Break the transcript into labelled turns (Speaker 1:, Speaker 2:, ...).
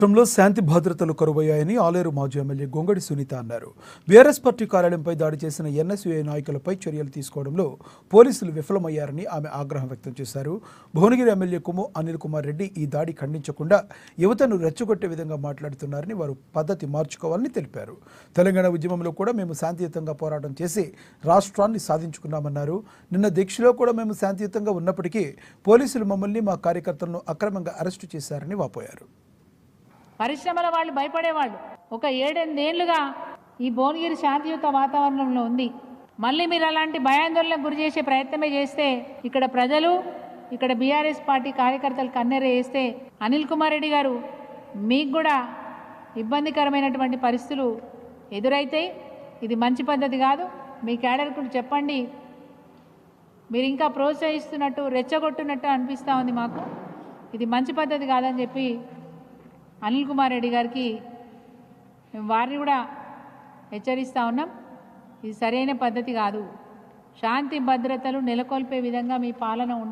Speaker 1: రాష్ట్రంలో శాంతి భద్రతలు కరువయ్యాయని ఆలేరు మాజీ ఎమ్మెల్యే గొంగడి సునీత అన్నారు. బీఆర్ఎస్ పార్టీ కార్యాలయంపై దాడి చేసిన ఎన్ఎస్యూఐ నాయకులపై చర్యలు తీసుకోవడంలో పోలీసులు విఫలమయ్యారని ఆమె ఆగ్రహం వ్యక్తం చేశారు. భువనగిరి ఎమ్మెల్యే కుమ్ము అనిల్ కుమార్ రెడ్డి ఈ దాడి ఖండించకుండా యువతను రెచ్చగొట్టే విధంగా మాట్లాడుతున్నారని, వారు పద్ధతి మార్చుకోవాలని తెలిపారు. తెలంగాణ ఉద్యమంలో కూడా మేము శాంతియుతంగా పోరాటం చేసి రాష్ట్రాన్ని సాధించుకున్నామన్నారు. నిన్న దీక్షలో కూడా మేము శాంతియుతంగా ఉన్నప్పటికీ పోలీసులు మమ్మల్ని, మా కార్యకర్తలను అక్రమంగా అరెస్టు చేశారని వాపోయారు.
Speaker 2: పరిశ్రమల వాళ్ళు భయపడేవాళ్ళు. ఒక 7-8 ఏళ్లుగా ఈ భువనగిరి శాంతియుత వాతావరణంలో ఉంది. మళ్ళీ మీరు అలాంటి భయాందోళనకు గురి చేసే ప్రయత్నమే చేస్తే ఇక్కడ ప్రజలు, ఇక్కడ బీఆర్ఎస్ పార్టీ కార్యకర్తలు కన్నెర వేస్తే అనిల్ కుమార్ రెడ్డి గారు మీకు కూడా ఇబ్బందికరమైనటువంటి పరిస్థితులు ఎదురైతాయి. ఇది మంచి పద్ధతి కాదు. మీ క్యాడర్కు చెప్పండి. మీరు ఇంకా ప్రోత్సహిస్తున్నట్టు, రెచ్చగొట్టున్నట్టు అనిపిస్తూ ఉంది మాకు. ఇది మంచి పద్ధతి కాదని చెప్పి అనిల్ కుమార్ రెడ్డి గారికి మేము వారిని కూడా హెచ్చరిస్తూ ఉన్నాం. ఇది సరైన పద్ధతి కాదు. శాంతి భద్రతలు నెలకొల్పే విధంగా మీ పాలన ఉండాలి.